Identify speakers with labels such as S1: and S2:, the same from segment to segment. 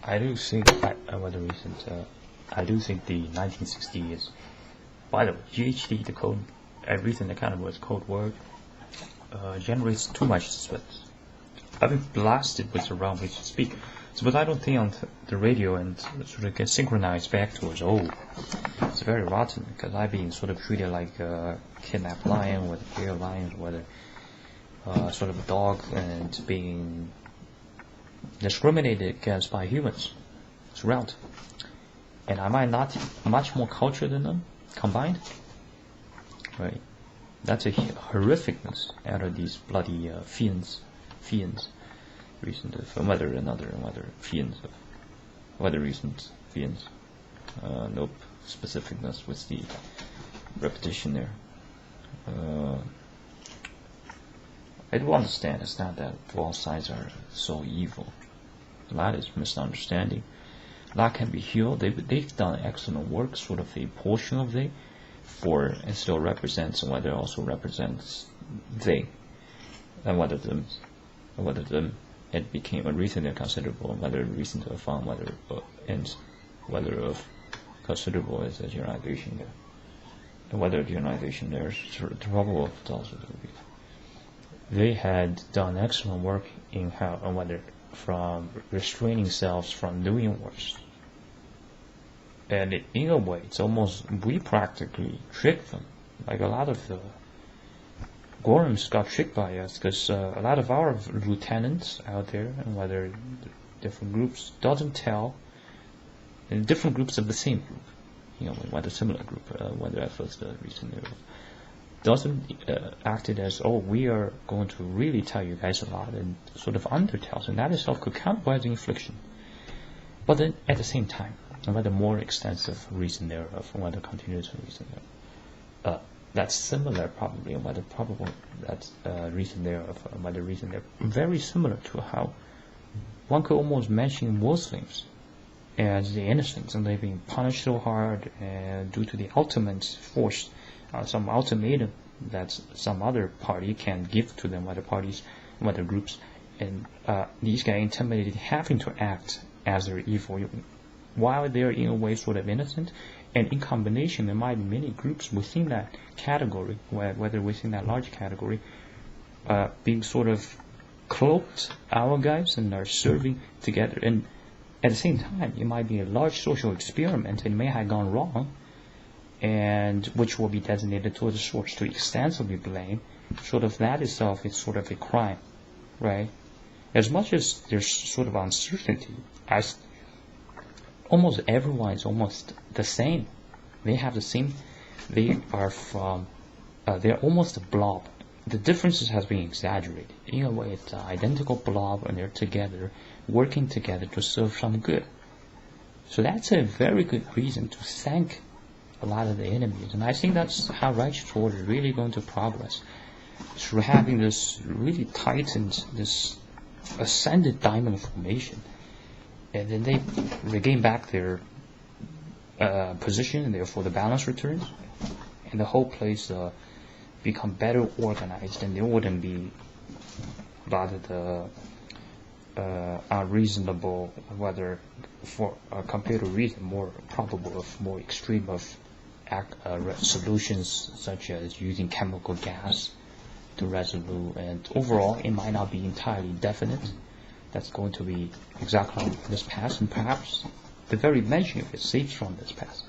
S1: I do think whether recent. I do think the 1960 is. By the way, GHD, the code, recent account was code word, generates too much suspense. I've been blasted with the wrong way to speak. So, but I don't think on the radio and sort of get synchronized back towards it's very rotten because I've been sort of treated like a kidnapped lion with a pair of lions, whether sort of a dog and being discriminated against by humans throughout. And am I not much more cultured than them combined? Right. That's a horrificness out of these bloody fiends, recent of whether fiends, whether recent fiends. Nope, specificness with the repetition there. I do understand it's not that both sides are so evil. A lot is misunderstanding. A lot can be healed. They've done excellent work, sort of a portion of they, for it still represents and whether it also represents they, and whether them it became a reason they're considerable, and whether reason to found whether and whether of considerable is a generalization there, and whether generalization there is probable also to be. They had done excellent work in how and whether from restraining selves from doing worse. And in a way, it's almost we practically tricked them. Like a lot of the Gorhams got tricked by us because a lot of our lieutenants out there, and whether different groups doesn't tell, in different groups of the same group, whether similar group, whether at first the reason doesn't acted as we are going to really tell you guys a lot and sort of undertells, and that itself could count by the infliction. But then at the same time, and whether more extensive reason thereof, and whether continuous reason thereof, that's similar probably, and whether probable that's reason thereof, and whether reason there very similar to how one could almost mention Muslims as the innocents, and they've been punished so hard and due to the ultimate force, some ultimatum that some other party can give to them, whether parties, whether groups, and these guys intimidated having to act as they're evil while they're in a way sort of innocent, and in combination there might be many groups within that category, whether within that large category, being sort of cloaked our guys and are serving together, and at the same time it might be a large social experiment and it may have gone wrong, and which will be designated to the source to extensively blame. Sort of that itself is sort of a crime, right? As much as there's sort of uncertainty, as almost everyone is almost the same. They have the same. They are from. They're almost a blob. The differences has been exaggerated. In a way, it's an identical blob, and they're together, working together to serve some good. So that's a very good reason to thank a lot of the enemies, and I think that's how righteous order is really going to progress, through having this really tightened, this ascended diamond formation, and then they regain back their position, and therefore the balance returns, and the whole place become better organized, and there wouldn't be a lot of the unreasonable, whether for compared to reason, more probable of more extreme of solutions such as using chemical gas to resolve, and overall it might not be entirely definite. That's going to be exactly this path, and perhaps the very mention of it saves from this path.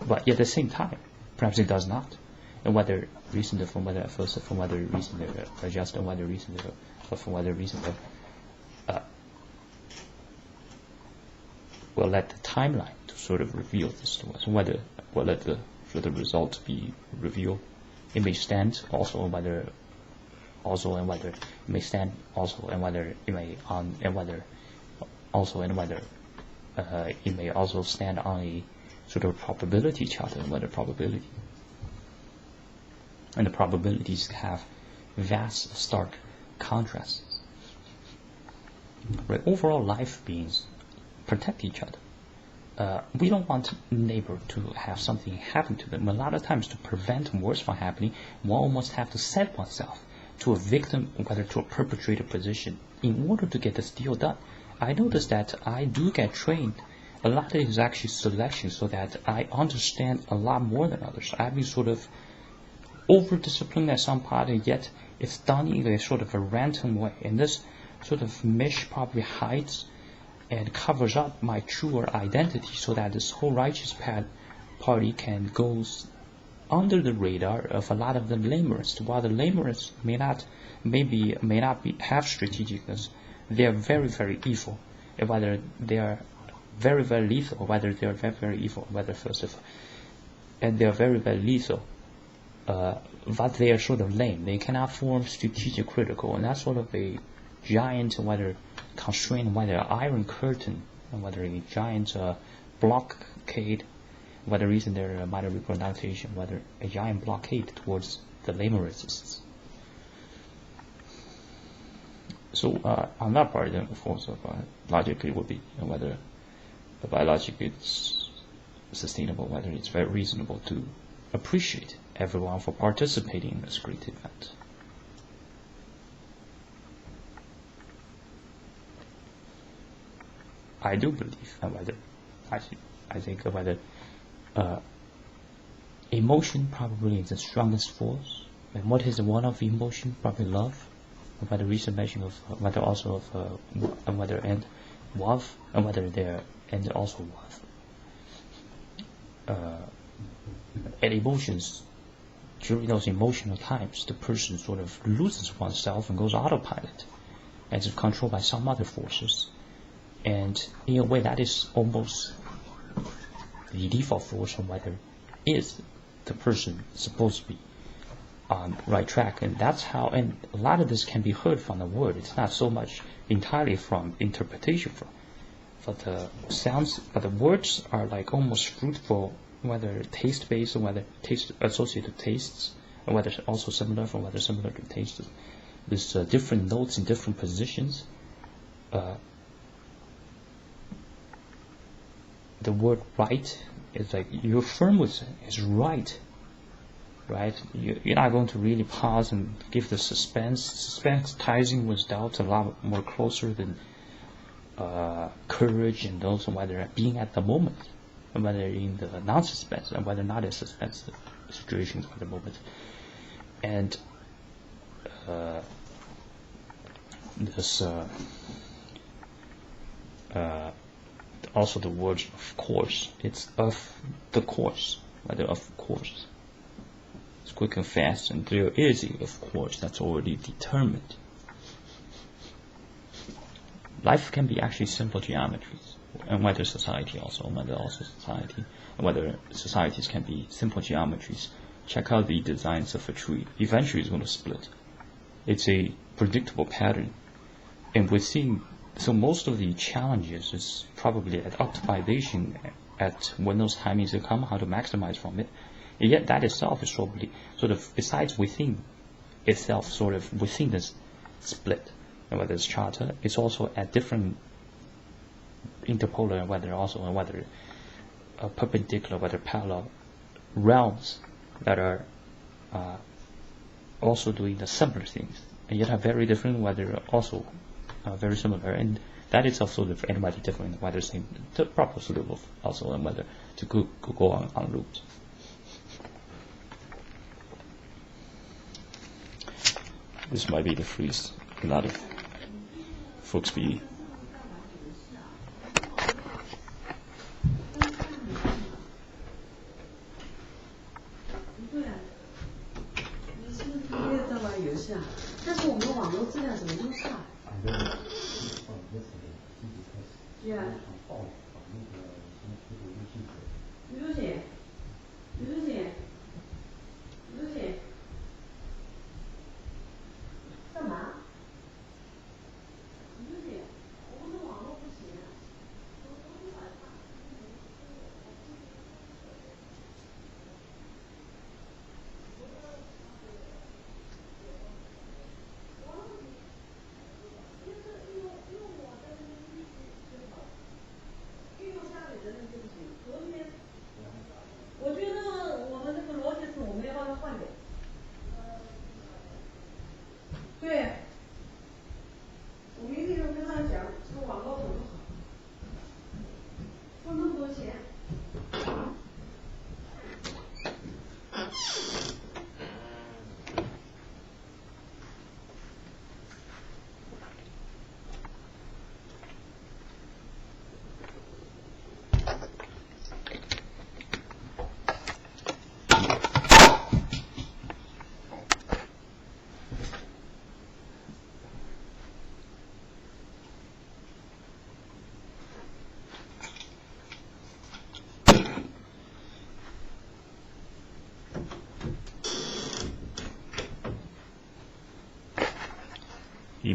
S1: But at the same time, perhaps it does not. And whether reason from whether at first from whether reason adjust, and whether reason from whether reason will let the timeline to sort of reveal this to us. Whether will let the result be revealed. It may stand also, whether also, and whether it may stand also, and whether it may and whether also, and whether it may also stand on a sort of probability chart, and whether probability and the probabilities have vast, stark contrasts. Right? Overall, life beings protect each other. We don't want neighbor to have something happen to them. A lot of times, to prevent worse from happening, one almost have to set oneself to a victim, whether to a perpetrator position, in order to get this deal done. I noticed that I do get trained. A lot of it is actually selection, so that I understand a lot more than others. I've been sort of over-disciplined at some part, and yet it's done in a sort of a random way. And this sort of mesh probably hides and covers up my truer identity, so that this whole righteous party can go under the radar of a lot of the lamerists. While the lamerists may not have strategicness, they are very, very evil. And whether they are very, very lethal, whether they are very, very evil, whether first of all, and they are very, very lethal. But they are sort of lame. They cannot form strategic critical, and that's sort of a giant, whether constraint, whether iron curtain, and whether a giant blockade, whether reason there might be pronunciation, whether a giant blockade towards the lamerists. So on that part, then of course, logically would be whether the biologic is sustainable, whether it's very reasonable to appreciate everyone for participating in this great event. I do believe, whether I think whether emotion probably is the strongest force. And what is one of emotion? Probably love. By the recent mention of whether also of whether and love, and whether there and also love. And emotions, during those emotional times, the person sort of loses oneself and goes autopilot, and is controlled by some other forces. And in a way, that is almost the default force on whether is the person supposed to be on the right track. And that's how, and a lot of this can be heard from the word. It's not so much entirely from interpretation, but the sounds, but the words are like almost fruitful, whether taste based or whether taste associated tastes, or whether also similar from whether similar to taste. There's different notes in different positions. The word right is like you're firm with it. It's right. You're not going to really pause and give the suspense. Suspensitizing was doubt a lot more closer than courage, and also whether being at the moment, and whether in the non-suspense, and whether not a suspense situations at the moment. And this also the word of course. It's of the course, whether of course. It's quick and fast, and there is a of course that's already determined. Life can be actually simple geometries, and whether society also, and whether also society, and whether societies can be simple geometries. Check out the designs of a tree. Eventually it's going to split. It's a predictable pattern. And we're seeing, so most of the challenges is probably at optimization, at when those timings will come, how to maximize from it. And yet that itself is probably sort of, besides within itself, sort of within this split, and whether it's charter, it's also at different interpolar, whether also, and whether perpendicular, whether parallel realms that are also doing the similar things, and yet are very different, whether also very similar, and that itself sort of anybody different, whether same the proper suitable also, and whether to go on route. This might be the phrase a lot of folks be.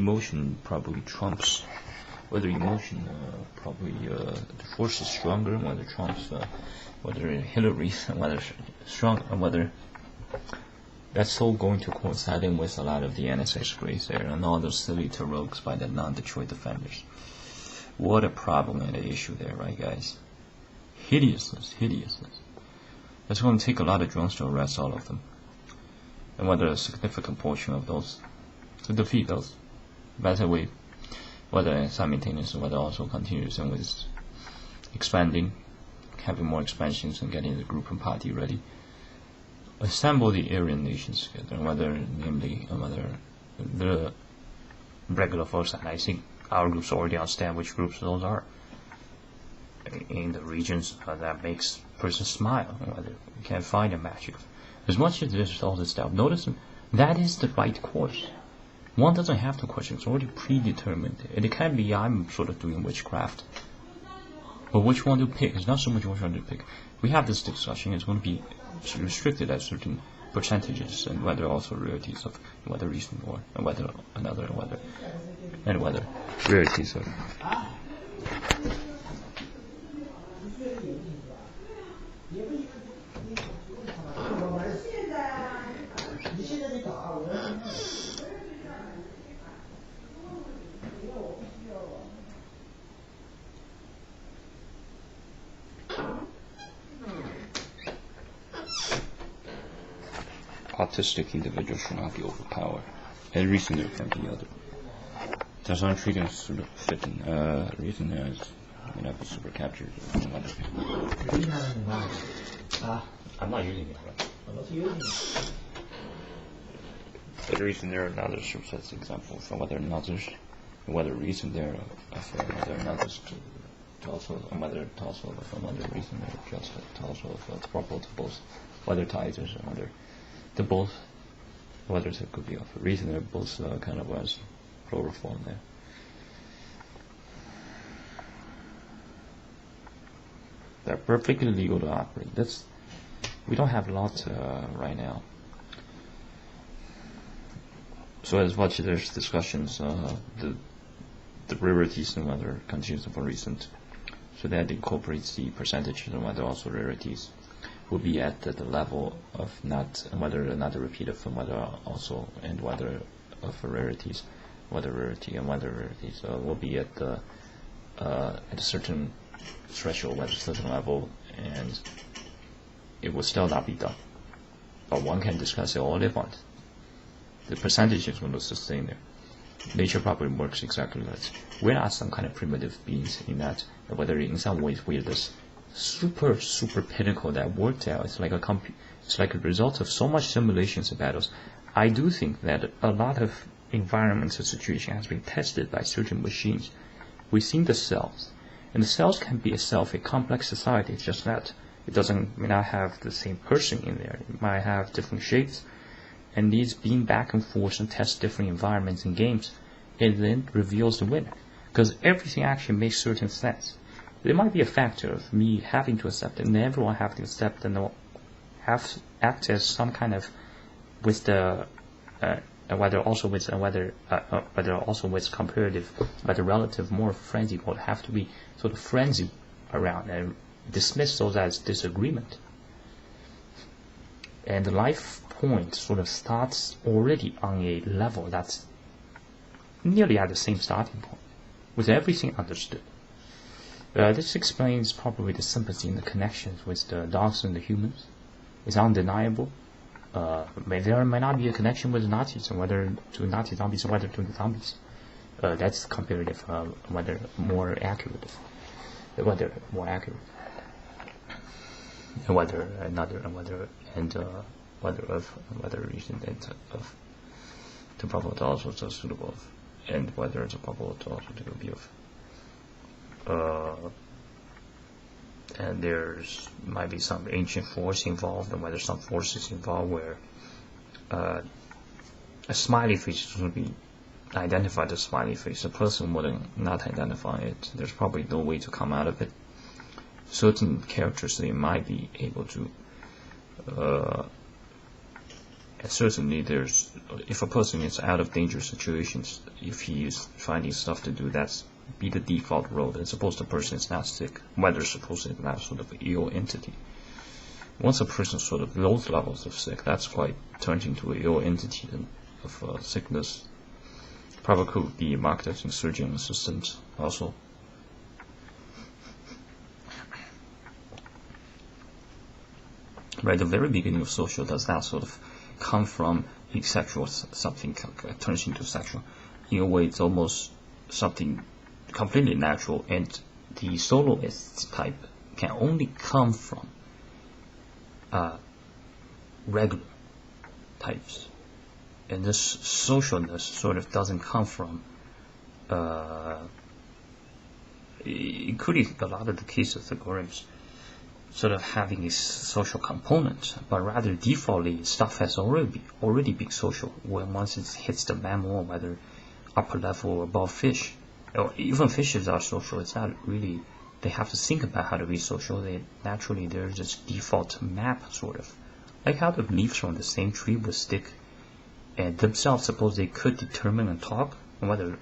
S1: emotion probably trumps. Whether emotion probably the force is stronger, whether trumps, whether Hillary, whether strong, whether that's all going to coincide in with a lot of the NSX grays there and all those silly rogues by the non-Detroit defenders. What a problem and an issue there, right, guys? Hideousness, hideousness. It's going to take a lot of drones to arrest all of them, and whether a significant portion of those to defeat those. Better way, whether simultaneously, whether also continues and with expanding, having more expansions and getting the group and party ready. Assemble the Aryan nations together, whether namely whether the regular folks, and I think our groups already understand which groups those are in the regions that makes person smile, whether you can find a magic. As much as there's all this stuff, notice that is the right course. One doesn't have to question, it's already predetermined. And it can be I'm sort of doing witchcraft. But which one to pick? It's not so much which one to pick. We have this discussion, it's going to be restricted at certain percentages and whether also rarities of whether recent or and whether another whether and whether rarities of autistic individuals should not be overpowered, and reason from the other. There's not treating sort of fitting. Reason is may not be super captured. I'm not using it. Right? I'm not using it. But the reason there are another sets example from whether reason there of whether another's to also whether also from whether reason there just also of proper to both whether ties or whether the both, whether it could be of a reason they're both kind of as pro-reform there. They're perfectly legal to operate. We don't have a lot right now. So as much as there's discussions, the rarities and whether continues for recent, so that incorporates the percentages and whether also rarities will be at the level of not whether not a repeat of whether also and whether of rarities, whether rarity and whether rarities will be at a certain threshold, at a certain level, and it will still not be done. But one can discuss it all they want. The percentage is going to sustain there. Nature probably works exactly like that. We're not some kind of primitive beings in that, whether in some ways we're this super pinnacle that worked out. It's like a result of so much simulations and battles. I do think that a lot of environmental situation has been tested by certain machines within the cells, and the cells can be itself a complex society. It's just that it may not have the same person in there. It might have different shapes, and these being back and forth and test different environments and games, it then reveals the winner, because everything actually makes certain sense. There might be a factor of me having to accept it, and everyone having to accept and act as some kind of with the whether also with comparative, whether relative more frenzy would have to be sort of frenzy around and dismiss those as disagreement. And the life point sort of starts already on a level that's nearly at the same starting point, with everything understood. This explains probably the sympathy and the connections with the dogs and the humans. It's undeniable. There may not be a connection with the Nazis, and whether to Nazi zombies or whether to the zombies. That's comparative, whether more accurate, and whether reason of the probable also so suitable of, and whether it's a probable also to be of. And there's might be some ancient force involved, and whether some forces involved where a smiley face would be identified as smiley face. A person wouldn't not identify it. There's probably no way to come out of it. Certain characters they might be able to certainly there's, if a person is out of danger situations, if he is finding stuff to do, that's be the default role. Then suppose the person is not sick, whether suppose it's not sort of ill entity. Once a person sort of low levels of sick, that's quite turned into an ill entity of sickness. Probably could be marked as in surgeon assistant also. Right, the very beginning of social does not sort of come from sexual something turns into sexual. In a way, it's almost something completely natural, and the soloist type can only come from regular types, and this socialness sort of doesn't come from including a lot of the cases of Gorim's sort of having a social component, but rather defaultly stuff has already been social. When once it hits the mammal, whether upper level or above fish, or even fishes are social, it's not really, they have to think about how to be social. They naturally, there's this default map sort of, like how the leaves from the same tree would stick, and themselves suppose they could determine and talk, whether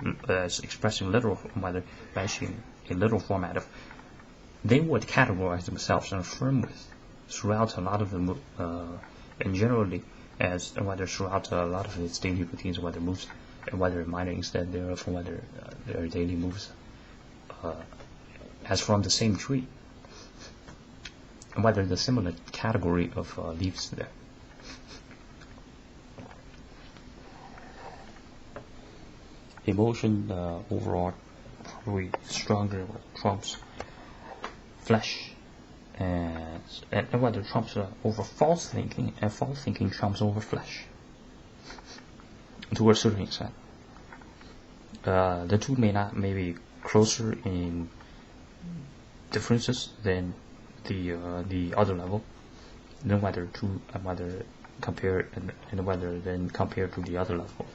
S1: expressing literal, whether mentioning a literal format of, they would categorize themselves and affirm with throughout a lot of the and generally as whether throughout a lot of its daily routines, whether moves and whether minor instead thereof, whether their daily moves as from the same tree, and whether the similar category of leaves there. Emotion overall probably stronger trumps flesh, and whether trumps over false thinking, and false thinking trumps over flesh to a certain extent. The two may be closer in differences than the other level, then whether compared to the other level.